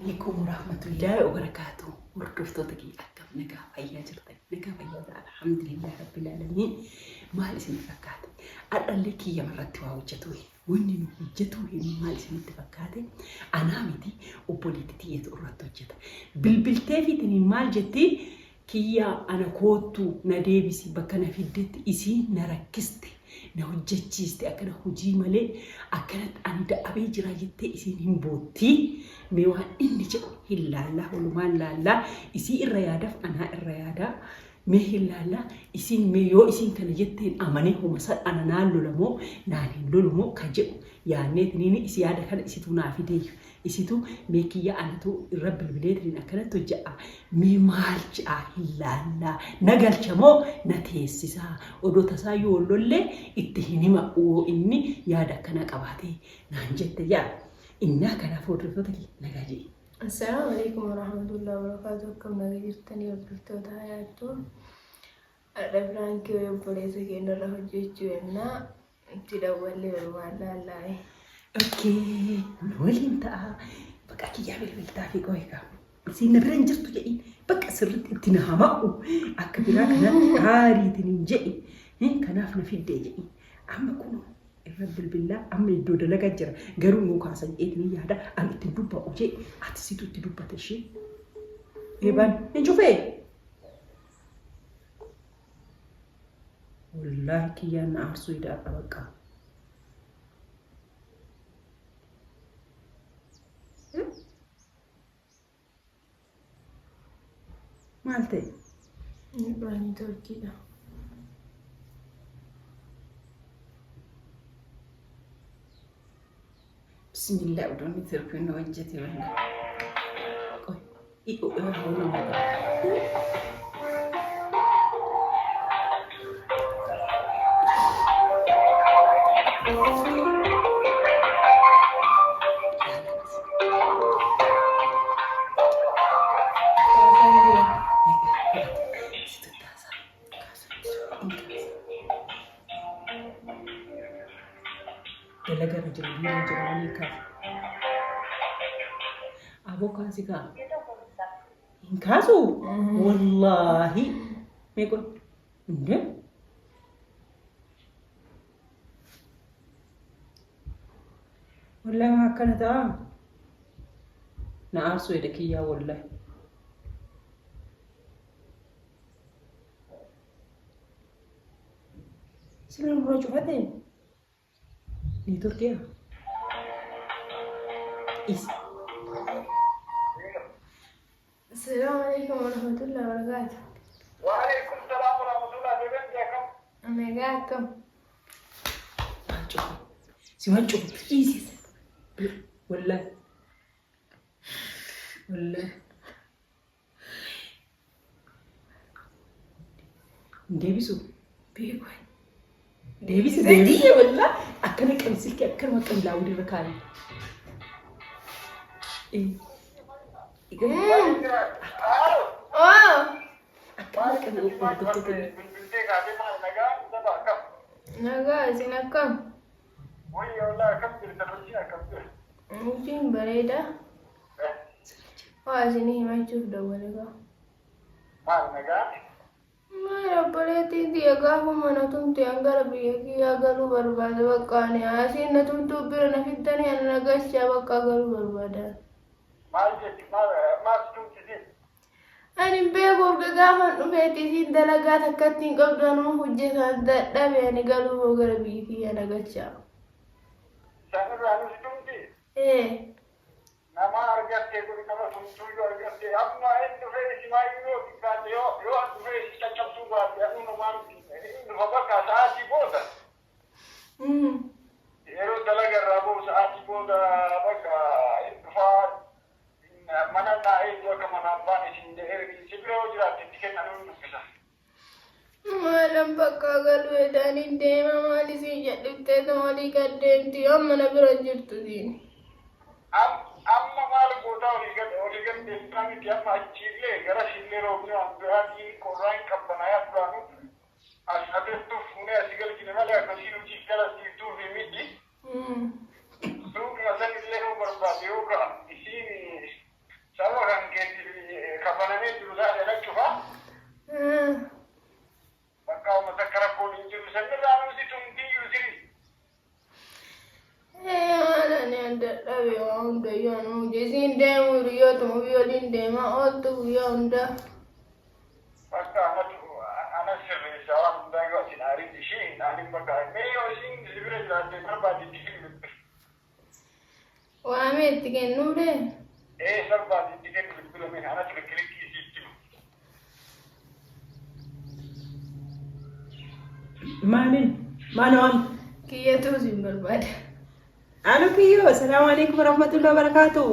عليكم ورحمة الله وبركاته. وردفتك أكم نجا فيا جرتي نجا فيا الحمد لله رب العالمين. ما لسه نتفكرت أرلك يا مرت وجتوي وني وجتوي ما لسه نتفكرت أنا مدي وبوليتي يتورط وجت بالبلتافي تني مال جتي كيا أنا كوتو نديبسي بكنا في الدت إسي نركستي نوجتشيستي أكنا هجي ملي أكنت عند أبي جراجتي إسي نبوتي ميوان إني جو هلا لا ولما لا إسي الريادة أنا الريادة مهلا لا إسي ميو إسي كان جتين أماني هو مسألة أنا نالو لمو نالين لمو كجو يعني تنيني إسي هذا كان إسي تنافي ديو إسي تو ميكيا أنا تو رب البلاد لين أكنت تجا مي مالجا هلا لا نقل شمو نتيسسا ودو تسايو لولي اتهيني ما أو إني يادا كان قباتي نانجت يا إنا كان فوتوتك نجاجي. السلام عليكم ورحمة الله وبركاته. كم نجيتني وبرتو تاياتو الرفران كيو يبوليسو كينو راهو جيجونا تدولي والوالا لاي أوكي نولي انتا بقى كي يعمل بالتافي قويكا سينا برنجر تجئي بقى سرت انتنا هماؤو أكبرا كنا هاري تنجئي كنافنا في الدجئي عما كونو الرب بالله أم الدودة لقى جرى قالوا نوكا سيئتني هذا أم تدوبا أوجي أتسيتو تدوبا تشي إيبان نشوف إيه والله كي أنا أرسو إذا أبقى مالتي نباني تركينا بسم الله ودوني تركينا وجهتي ولا قوي إيه هو dalaga rajulani ka abokan sika in kaso wallahi me ko inde wallahi ma kana ta na arso da kiya wallahi سلام رجوع بعدين di Turki ya? Assalamualaikum warahmatullahi wabarakatuh. Waalaikumsalam warahmatullahi wabarakatuh. Assalamualaikum. Si manco, please. Wallah. Wallah. Debisu. Bego. Debisu debisu wallah. أكني كمسلك أكن ما كان لاودي ركاني. إيه. أكن كان أوقات Naga sini kam. Woi Allah kam terus kam. Mungkin bereda. Wah sini macam dah bereda. Mal naga. Mara bolehti dia gahu mana tuh tianggar biaya galu berbada bakane asin na tuh bira na fitani ana gasya bakalu berbada. Mal jadi mal tuh jadi. Ani bego gahan ubeti sin dalaga takatin qabdanu hujjata dabe ani galu garbi fi ana gasya. Sana ranu situmti. Nama harga teguri nama suntuyo harga te amma itu feri simayu kita yo tu feri kita capsu buat ya unu maru ini babaka saati boda ero dalaga rabo saati boda baka infar mana na itu kama bani sinde eri sibiro jira tiket anu kesa Malam bakka galu edani dema mali si jaddu te mali kadenti amma na birajirtu dini amma mal gota oligan destrani tiap chile gara chile robne andati korain kabanaya planu asate tu fune asigal kinala kasinu chikala tu vimiti tu masan ile ho barbadi hoga isi دائما رياض وبيولين دائما أوتو ويوندا Akka ana sirri shawaan hundaa yoo isin aarii ishee naaniin bakka mee yoo isin sibira jiraate barbaade isin وعملت كنورة barbaade isin bilbila mee ana sirri kilikii isiitti Maalin? كي توزن بالبعد Anu Kiyo, Assalamualaikum warahmatullahi wabarakatuh.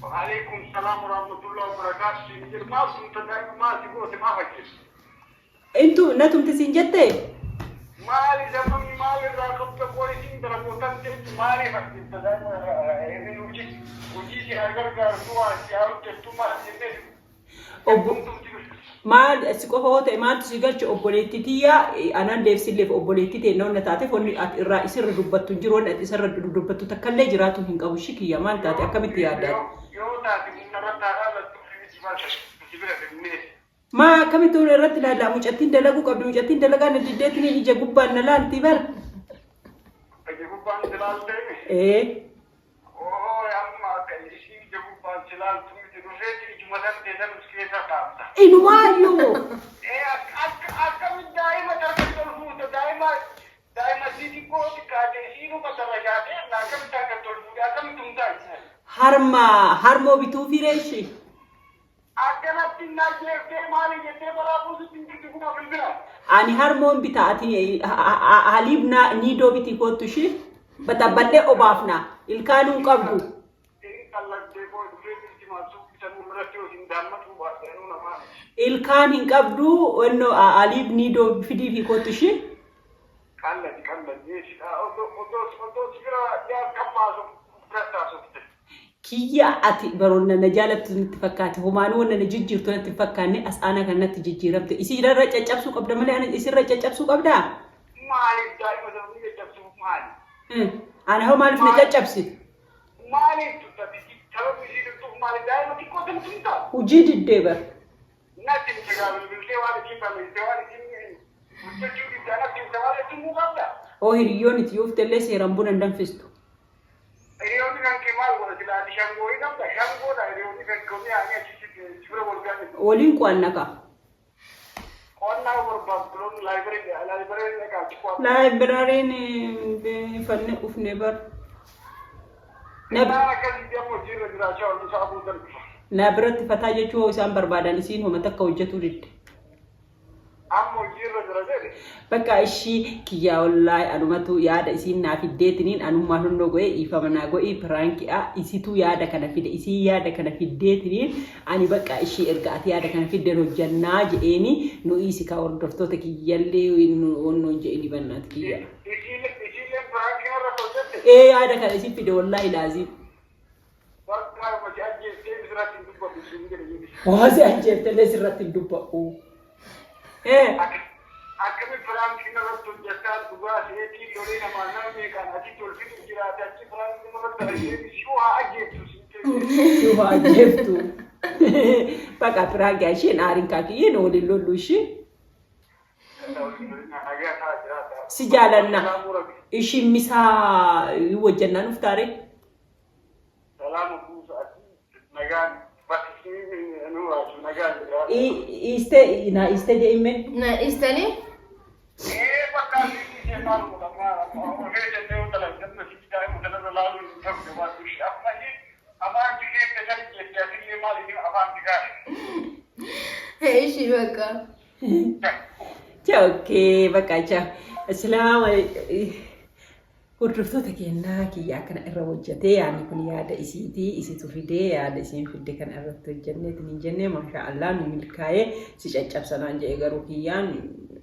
Waalaikum salam warahmatullahi wabarakatuh. Sinjir maaf tentang maaf ibu sama hajis. Intu natum tisinjette? Mali zaman mali rakam ke polisi terakutan ke mali hajis tentang ini uji si agar tua si harus ketuma ini. Maal si qofa hoo ta'e maaltu si galche obboleettii tiyya anaan deebisilleef obboleettii ta'e na taate foonni ati irraa isirra dubbattu hin jiru wanni ati isirra dubbattu takkallee jiraatu hin qabu shikiyya maal taate akkamitti yaaddaati? Yoo taate munarratti haalatu sibira kennee. Maa akkamitti hunda irratti ilaalla mucattiin dalaguu qabdi mucattiin dalagaa na diddeetiin ija gubbaan na laalti bara. Ija gubbaan si laaltee? Amma akka ishii ija gubbaan si laaltu miti dhufeeti ijuma san teessan keessa kaa'amta. Inuwaayyuu! Akkamitti daa'ima tarkaanfii tolfuuta daa'ima siiti kooti kaatee siinuu qatarra shaatee akkamitti akka tolfuudha akkamitti hundaa Harmoo bituu fireeshi. akkanatti naa jeeftee maali jettee baraabuusitti hin jirti kuma bilbila. Ani harmoon bitaa ati haliib niidoo bitii kootu shi batabbadhee obaafna ilkaanuun qabdu. Ilkaan hin qabdu wanno haliib niidoo fidii fi kootu shi. Kiyya ati baroonna na jaalattu natti fakkaate homaanuu wanna na jijjiirtu natti fakkaanne as aanaa kan natti jijjiiramte isirra caccabsuu qabda malee ani isirra caccabsuu qabdaa? Maaliif daa'ima sabni caccabsuu maali? Ana hoo maaliif na caccabsitu? Maaliif sabni caccabsuu maali daa'ima xiqqoo tamtumtaa? Hojii diddee bara. Natti hin jiraatu biltee waan ittiin balleessee waan ittiin hojjechuu diddaa natti hin waan ittiin muu qabda? Oo hiriyyoon itti yoo fitellee seeraan buna hin danfistu. Hiriyoonni kan kee maal godha silaati shangoo hin qabda shangoodha hiriyoonni kan komii aanee achitti jibira walgaanii. Waliin qo'annaka. Qonnaa barbaachisoon laayibireeriin dhaqaati qo'annaa. Laayibireeriin fannee ufnee bara. Naan akkasii deemu hojiirra jiraachaa hojii isaa abuutan. Na biratti fataa jechuu isaan barbaadan isiin hoomata akka hojjetu didde. Amma hojiirra jira jedhe. Bakka ishii kiyyaa wallaahi anumatu yaada isiin naaf fiddeetiniin anummaan hundoo go'ee iifama naa go'ii piraankiidha isituu yaada kana fide isii yaada kana fiddeetiniin ani bakka ishii erga ati yaada kana fiddeen hojjannaa jedheeni nu isi ka hordoftoota kiyyallee onnoon jedheni bannaati kiyya. Isiillee piraankii irra hojjette. Yaada kana isii fide wallaahi laazim. Bakka hojii ajjeeftee sirratti hin dubbatu siin jedhe. Waasi ajjeeftellee sirratti hin dubbatu. Akkami piraankii irratti hojjetaa dhugaa seetii lolee namaa nama meeqaan ati tolfitu jiraate achi piraankii irratti ajjeefi shuu haa ajjeeftu siin jedhe. Shuu haa ajjeeftu. Bakka piraanki isheen aariin kaakiyyeen waliin lollu ishee. Si jaalanna. Ishiin misaa wajjannaan uftaare. Salaama kuusa ati nagaan bakki nuuraatu nagaan jiraatu. Iste je'imme. Na istani? Bakka asii jennaan ofee jennee utala sitti daa'ima kanarra laaluun hin ta'u gabaatu ishee amma ishee afaan jigee keessan jettee asillee maaliif afaan jigaa? Ishi bakka. Okay, bakka jaa. Assalamualaikum. Hordoftoota keenyaa kiyyaa kana irra hojjetee yaadni kun yaada isiitii isitu fidee yaada isiin fidde kana irratti hojjenneetiin hin jennee maashaallah nu milkaa'ee si caccabsanaan jedhee garuu kiyyaan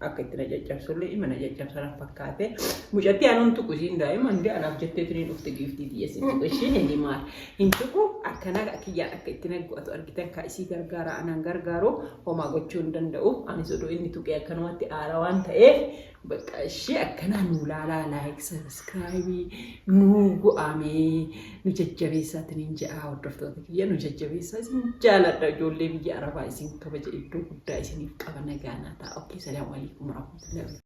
akka itti na caccabsullee mana caccabsanaan fakkaate mucattii anuun tuqu isiin daa'ima hundee anaaf jetteetiin dhufte giiftii xiyyeessiin tuqu ishiin hin maal hin tuqu akkana kiyyaan akka itti naggu'atu argitan kaa isii gargaara anaan gargaaru homaa gochuu hin danda'u anis odoo inni tuqee akkanumatti aara waan ta'eef bakka ishee akkanaa nu laalaa like subscribe nu go'amee nu jajjabeessaatiin jedha hordoftoota kiyya nu jajjabeessaa isin jaaladha ijoollee biyya arabaa isin kabaja iddoo guddaa isiniif qaba nagaanaa ta'a. Okay, salaamu alaikum warahmatullahi.